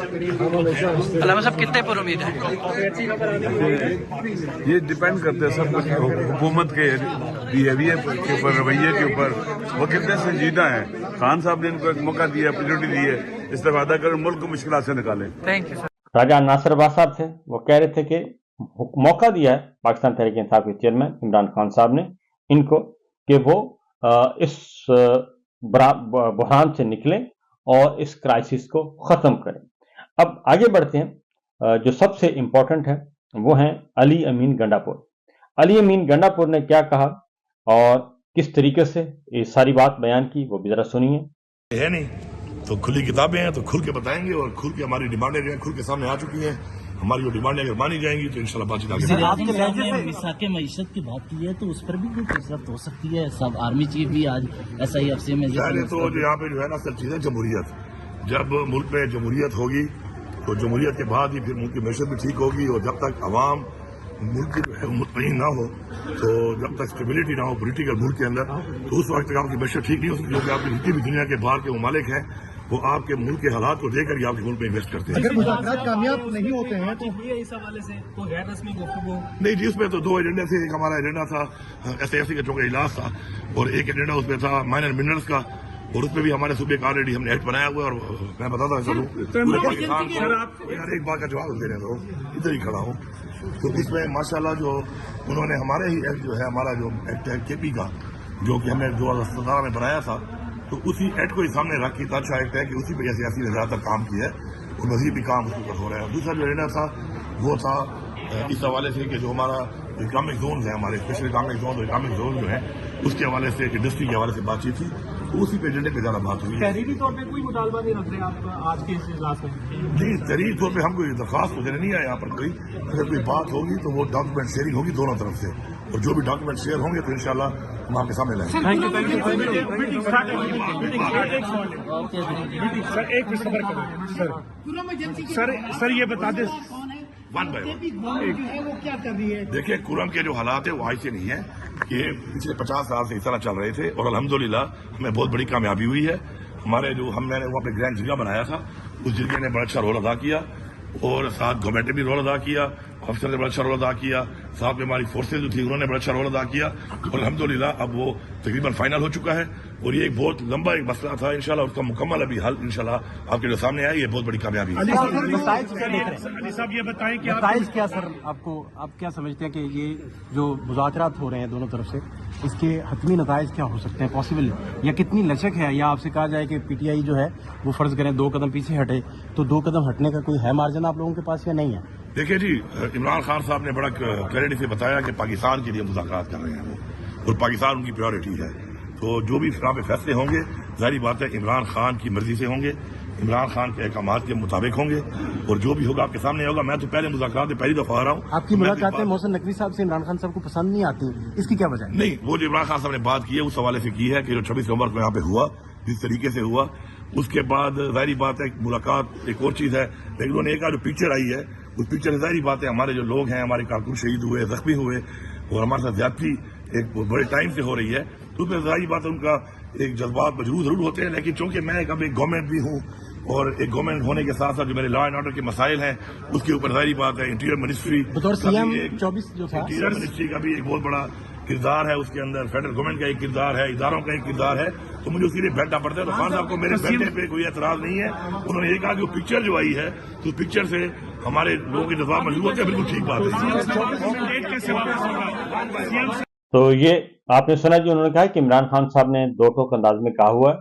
अलामा साहब कितने पर उम्मीद है? ये डिपेंड करते हैं सब कुछ हुकूमत के बिहेवियर के ऊपर, रवैये के ऊपर, वो कितने संजीदा हैं। खान साहब ने इनको एक मौका दिया, अपॉर्चुनिटी दी है, इस्तेफादा कर मुल्क को मुश्किल से निकालें। Thank you sir. Raja Nasir Abbas साहब थे, वो कह रहे थे कि मौका दिया है पाकिस्तान तहरीक इंसाफ के चेयरमैन इमरान खान साहब ने इनको कि वो इस बहरान से निकलें और इस क्राइसिस को ख़त्म करें। अब आगे बढ़ते हैं। जो सबसे इम्पोर्टेंट है वो हैं अली अमीन गंडापुर। अली अमीन गंडापुर ने क्या कहा और किस तरीके से ये सारी बात बयान की, वो भी ज़रा सुनिए। है नहीं तो खुली किताबें हैं तो खुल के बताएंगे, और खुल के हमारी डिमांडें जो है खुल के सामने आ चुकी हैं। हमारी जो डिमांडें अगर मानी जाएंगी तो इंशाल्लाह बातचीत आगे। आपके लहजे से मिसाके मईशत की बात की है तो उस पर भी कोई कसरत हो सकती है। सब आर्मी चीफ भी आज SIFC में पहले तो जो यहाँ पे जो है ना असल चीज है जमहूरियत। जब मुल्क में जमहूरियत होगी तो जमहूरियत के बाद ही फिर मुल्क की मैशत भी ठीक होगी, और जब तक अवाम मुल्क की जो है मुतमईन ना हो, तो जब तक स्टेबिलिटी ना हो पॉलिटिकल मुल्क के अंदर, तो उस वक्त तक आपकी मैशत ठीक नहीं हो सकती। क्योंकि आपकी जितनी भी दुनिया के बाहर के ममालिक हैं वो आपके मुल्क के हालात को देखकर ही आपके मुल्क में इन्वेस्ट करते हैं। अगर मुज़ाकरात कामयाब नहीं होते हैं तो इस हवाले से तो गैर रस्मी गुफ्तगू नहीं जी, उसमें तो दो एजेंडे थे। एक हमारा एजेंडा था SIFC का चौका इजलास था, और एक एजेंडा उसमें था माइनर मिनरल्स का, और उसमें भी हमारे सूबे का ऑलरेडी हमने एक्ट बनाया हुआ है। और मैं बताता चलूँ यार, एक बात का जवाब देने दो, इधर ही खड़ा हूँ। तो इसमें माशाल्लाह जो उन्होंने हमारे ही एक्ट जो है, हमारा जो एक्ट है KP का, जो कि हमने 2017 में बनाया था, तो उसी एक्ट को ही सामने रख के अच्छा एक्ट है कि उसी पे SIFC ने ज़्यादातर काम किया है, और मजीद भी काम उसके ऊपर हो रहा है। दूसरा जो एजेंडा था वो था इस हवाले से कि जो हमारा इकनॉमिक जोन है, हमारे स्पेशल इकनॉमिक जोन और इकनॉमिक जोन जो है उसके हवाले से, इंडस्ट्री के हवाले से बातचीत थी, तो उसी पे एजेंडे पे ज़्यादा बात हुई। तहरीरी तौर पे कोई मुतालबा नहीं रख रहे आप आज के इस इजलास में? जी, तहरीरी तौर पे हम कोई दरख्वास्त तो देने नहीं आए यहाँ पर कोई। अगर कोई बात होगी तो वो डॉक्यूमेंट शेयरिंग होगी दोनों तरफ से, और जो भी डॉक्यूमेंट शेयर होंगे तो इंशाल्लाह हम आपके सामने लाएंगे। सर ये बता दें वन बाय वो क्या कर रही है। देखिए, कुरम के जो हालात है वो आज से नहीं है, कि पिछले 50 साल से इस तरह चल रहे थे, और अल्हम्दुलिल्लाह हमें बहुत बड़ी कामयाबी हुई है। हमारे जो मैंने वो अपने ग्रैंड जिरगा बनाया था, उस जिरगे ने बड़ा अच्छा रोल अदा किया, और साथ गवर्नमेंट ने भी रोल अदा किया, ऑफिसर ने बड़ा अच्छा रोल अदा किया, साथ में हमारी फोर्सेज जो थी उन्होंने बड़ा अच्छा रोल अदा किया, और अल्हम्दुलिल्लाह अब वो तकरीबन फाइनल हो चुका है। और ये एक बहुत लंबा एक मसला था, इंशाल्लाह उसका मुकम्मल अभी हल इंशाल्लाह आपके जो सामने आया, ये बहुत बड़ी कामयाबी है। अली साहब ये बताएं कि नताइज क्या सर, आप क्या समझते हैं कि ये जो मुज़ाकरात हो रहे हैं दोनों तरफ से, इसके हतमी नताइज क्या हो सकते हैं, पॉसिबल या कितनी लचक है, या आपसे कहा जाए कि PTI जो है वो फर्ज करें 2 कदम पीछे हटे, तो 2 कदम हटने का कोई है मार्जिन आप लोगों के पास या नहीं है? देखिए जी, इमरान खान साहब ने बड़ा क्लैरिटी से बताया कि पाकिस्तान के लिए मुज़ाकरात कर रहे हैं वो, और पाकिस्तान उनकी प्रायोरिटी है। तो जो भी यहाँ पे फैसले होंगे, जाहिर बात है इमरान खान की मर्जी से होंगे, इमरान खान के अहकामात के मुताबिक होंगे, और जो भी होगा आपके सामने होगा। मैं तो पहले मुज़ाकरात में पहली दफा आ रहा हूँ। आपकी मुलाकातें मोहसिन नकवी साहब से इमरान खान साहब को पसंद नहीं आती, इसकी क्या वजह? नहीं, वो जो इमरान खान साहब ने बात की है उस हवाले से की है कि जो 26 नवंबर को यहाँ पे हुआ, जिस तरीके से हुआ, उसके बाद जाहिर बात है मुलाकात एक और चीज़ है। लेकिन उन्होंने एक जो पिक्चर आई है, उस पिक्चर में जाहिर बात है हमारे जो लोग हैं, हमारे कारकुन शहीद हुए, जख्मी हुए, और हमारे साथ ज्यादती एक बड़े टाइम से हो रही है, तो उसमें जाहिर बात है उनका एक जज्बात मजबूत जरूर होते हैं। लेकिन चूंकि मैं अब एक गवर्नमेंट भी हूँ, और एक गवर्नमेंट होने के साथ साथ जो मेरे लॉ एंड ऑर्डर के मसाइल हैं उसके ऊपर जाहिर बात है इंटीरियर मिनिस्ट्री बतौर CM 24 जो था, इंटीरियर मिनिस्ट्री का भी एक बहुत बड़ा किरदार है उसके अंदर, फेडरल गवर्नमेंट का एक किरदार है, इदारों का एक किरदार है, तो मुझे उसके लिए बैठना पड़ता है। तो खान साहब को मेरे बैठने पे कोई एतराज नहीं है। उन्होंने ये कहा कि वो पिक्चर जो आई है, तो उस पिक्चर से हमारे लोगों के जज्बात मजबूत होते हैं, बिल्कुल ठीक बात है। तो ये आपने सुना जी, उन्होंने कहा कि इमरान खान साहब ने दो टोक अंदाज में कहा हुआ है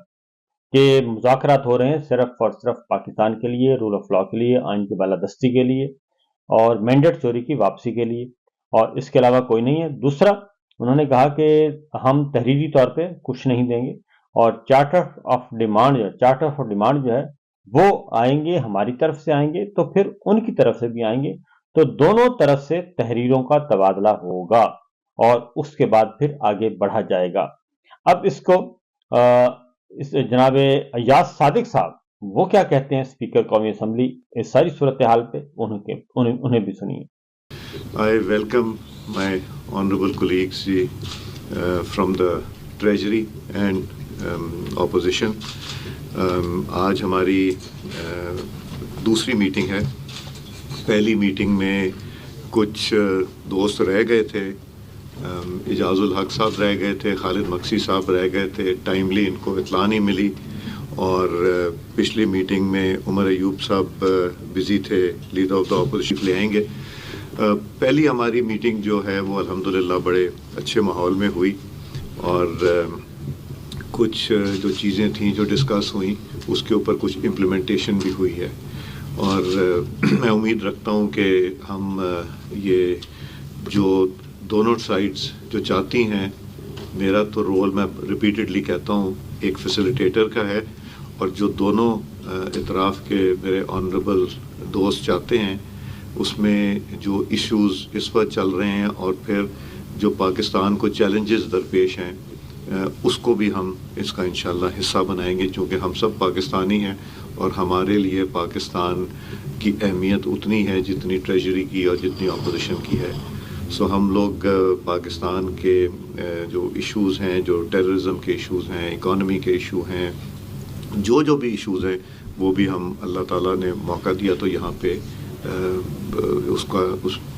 कि मुज़ाकरात हो रहे हैं सिर्फ और सिर्फ पाकिस्तान के लिए, रूल ऑफ लॉ के लिए, आइन की बालादस्ती के लिए और मैंडेट चोरी की वापसी के लिए, और इसके अलावा कोई नहीं है। दूसरा, उन्होंने कहा कि हम तहरीरी तौर पे कुछ नहीं देंगे, और चार्टर ऑफ डिमांड जो है वो आएंगे, हमारी तरफ से आएंगे तो फिर उनकी तरफ से भी आएंगे, तो दोनों तरफ से तहरीरों का तबादला होगा और उसके बाद फिर आगे बढ़ा जाएगा। अब इसको इस जनाब अय्याज सादिक साहब वो क्या कहते हैं, स्पीकर कौमी असम्बली, इस सारी सूरत हाल पे उन्हें भी सुनिए। I welcome my honorable colleagues from the Treasury and opposition. आज हमारी दूसरी मीटिंग है। पहली मीटिंग में कुछ दोस्त रह गए थे, इजाज़ुल हक साहब रह गए थे, खालिद मक्सी साहब रह गए थे, टाइमली इनको इत्ला नहीं मिली। और पिछली मीटिंग में उमर अयूब साहब बिज़ी थे, लीडर ऑफ द अपोजिशन ले आएंगे। पहली हमारी मीटिंग जो है वो अल्हम्दुलिल्लाह बड़े अच्छे माहौल में हुई और कुछ जो चीज़ें थीं जो डिस्कस हुई उसके ऊपर कुछ इम्प्लीमेंटेशन भी हुई है। और मैं उम्मीद रखता हूँ कि हम ये जो दोनों साइड्स जो चाहती हैं, मेरा तो रोल मैं रिपीटेडली कहता हूँ एक फैसिलिटेटर का है, और जो दोनों इतराफ़ के मेरे ऑनरेबल दोस्त चाहते हैं उसमें जो इश्यूज़ इस वक्त चल रहे हैं और फिर जो पाकिस्तान को चैलेंजेस दरपेश हैं उसको भी हम इसका इंशाल्लाह हिस्सा बनाएंगे, क्योंकि हम सब पाकिस्तानी हैं और हमारे लिए पाकिस्तान की अहमियत उतनी है जितनी ट्रेजरी की और जितनी अपोजिशन की है। सो हम लोग पाकिस्तान के जो इश्यूज़ हैं, जो टेररिज्म के इश्यूज़ हैं, इकॉनमी के इशू हैं, जो भी इश्यूज़ हैं वो भी हम अल्लाह ताला ने मौका दिया तो यहाँ पे उस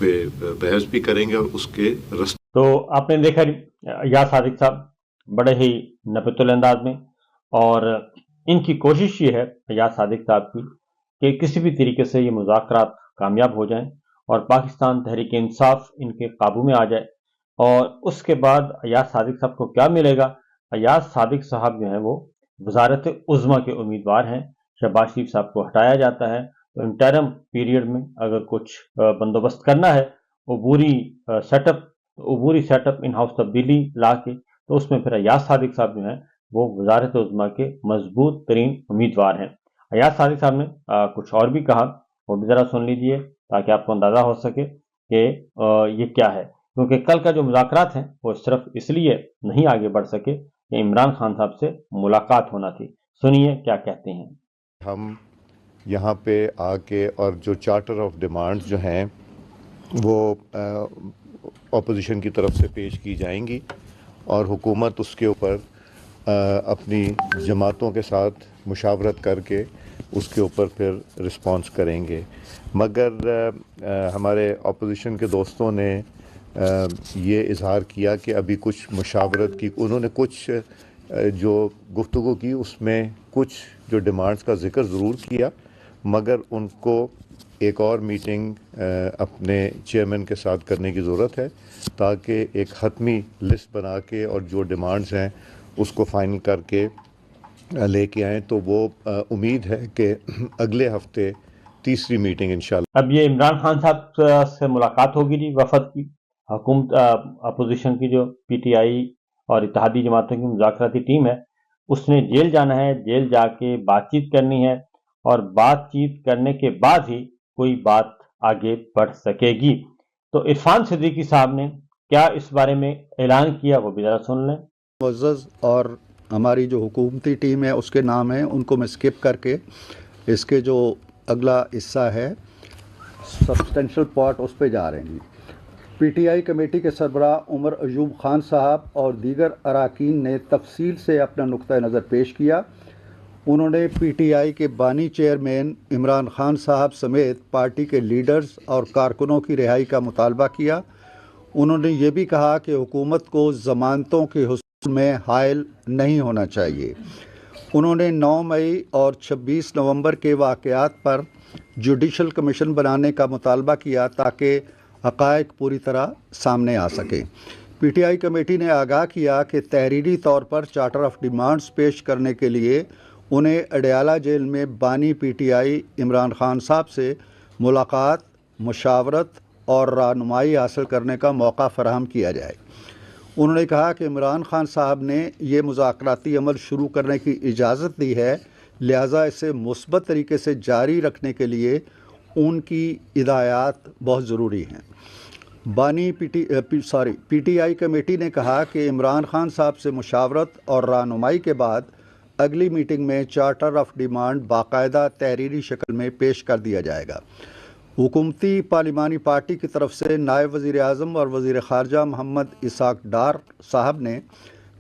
पे बहस भी करेंगे और उसके रस्ते। तो आपने देखा या सादिक साहब बड़े ही नपतुल अंदाज में, और इनकी कोशिश ये है या सादिक साहब की कि किसी भी तरीके से ये मुज़ाकरात कामयाब हो जाएं और पाकिस्तान तहरीक इंसाफ इनके काबू में आ जाए। और उसके बाद अयाज सादिक साहब को क्या मिलेगा? अयाज सादिक साहब जो हैं वो वजारत उज़्मा के उम्मीदवार हैं। शहबाज शरीफ साहब को हटाया जाता है तो इंटरम पीरियड में अगर कुछ बंदोबस्त करना है, अबूरी सेटअप इन हाउस तब्दीली ला के, तो उसमें फिर अयाज सादिक साहब जो हैं वो वजारत उज़्मा के मजबूत तरीन उम्मीदवार हैं। अयाज सादिक साहब ने कुछ और भी कहा, वो भी ज़रा सुन लीजिए ताकि आपको अंदाज़ा हो सके कि ये क्या है, क्योंकि कल का जो मुज़ाकरात हैं वो सिर्फ इसलिए नहीं आगे बढ़ सके कि इमरान खान साहब से मुलाकात होना थी। सुनिए क्या कहते हैं। हम यहाँ पे आके और जो चार्टर ऑफ डिमांड्स जो हैं वो अपोजिशन की तरफ से पेश की जाएंगी और हुकूमत उसके ऊपर अपनी जमातों के साथ मुशावरत करके उसके ऊपर फिर रिस्पॉन्स करेंगे। मगर हमारे अपोजिशन के दोस्तों ने ये इजहार किया कि अभी कुछ मुशावरत की, उन्होंने कुछ जो गुफ्तगू की उसमें कुछ जो डिमांड्स का जिक्र ज़रूर किया, मगर उनको एक और मीटिंग अपने चेयरमैन के साथ करने की ज़रूरत है ताकि एक हतमी लिस्ट बना के और जो डिमांड्स हैं उसको फाइनल करके लेके आएँ। तो वो उम्मीद है कि अगले हफ्ते तीसरी मीटिंग इंशाल्लाह। अब ये इमरान खान साहब से मुलाकात होगी जी वफद की, हुकूमत अपोजिशन की जो पीटीआई और इत्तेहादी जमातों की मुज़ाकराती टीम है उसने जेल जाना है, जेल जाके बातचीत करनी है और बातचीत करने के बाद ही कोई बात आगे बढ़ सकेगी। तो इरफान सिद्दीकी साहब ने क्या इस बारे में ऐलान किया वो भी ज़रा सुन लें। मुअज़्ज़ज़ और हमारी जो हुकूमती टीम है उसके नाम है, उनको मैं स्किप करके इसके जो अगला हिस्सा है सब्सटेंशियल पार्ट उस पर जा रहे हैं। पीटीआई कमेटी के सरबराह उमर अयूब खान साहब और दीगर अरकान ने तफसील से अपना नुक्ता नज़र पेश किया। उन्होंने पीटीआई के बानी चेयरमैन इमरान खान साहब समेत पार्टी के लीडर्स और कारकुनों की रिहाई का मुतालबा किया। उन्होंने ये भी कहा कि हुकूमत को ज़मानतों के हुसूल में हायल नहीं होना चाहिए। उन्होंने 9 मई और 26 नवंबर के वाक़यात पर जुडिशल कमीशन बनाने का मुतालबा किया ताकि हक़ाइक़ पूरी तरह सामने आ सके। पीटीआई कमेटी ने आगाह किया कि तहरीरी तौर पर चार्टर ऑफ डिमांड्स पेश करने के लिए उन्हें अडयाला जेल में बानी पीटीआई इमरान खान साहब से मुलाकात, मुशावरत और रहनुमाई हासिल करने का मौका फराहम किया जाए। उन्होंने कहा कि इमरान खान साहब ने ये मुज़ाकराती अमल शुरू करने की इजाज़त दी है, लिहाजा इसे मुस्बत तरीके से जारी रखने के लिए उनकी हिदायत बहुत ज़रूरी हैं। बानी पीटीआई कमेटी ने कहा कि इमरान खान साहब से मुशावरत और रहनुमाई के बाद अगली मीटिंग में चार्टर ऑफ डिमांड बाकायदा तहरीरी शक्ल में पेश कर दिया जाएगा। हुकूमती पार्लिमानी पार्टी की तरफ से नायब वज़ीर आज़म और वज़ीर ख़ारजा मोहम्मद इसाक डार साहब ने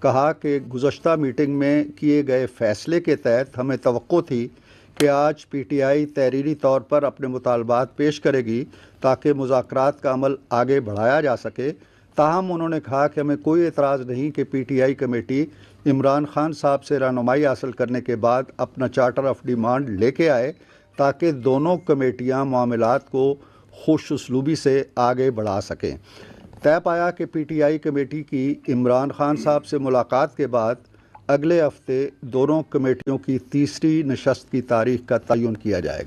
कहा कि गुज़श्ता मीटिंग में किए गए फ़ैसले के तहत हमें तवक्को थी کہ آج پی ٹی آئی تحریری طور پر اپنے مطالبات پیش کرے گی تاکہ مذاکرات کا عمل آگے بڑھایا جا سکے۔ تاہم انہوں نے کہا کہ ہمیں کوئی اعتراض نہیں کہ P T I committee Imran Khan صاحب سے رہنمائی حاصل کرنے کے بعد اپنا چارٹر آف ڈیمانڈ لے کے آئے تاکہ دونوں کمیٹیاں معاملات کو خوش اسلوبی سے آگے بڑھا سکیں۔ طے پایا کہ پی ٹی آئی کمیٹی کی عمران خان صاحب سے ملاقات کے بعد اگلے ہفتے دونوں کمیٹیوں کی تیسری نشست کی تاریخ کا تعین کیا جائے گا۔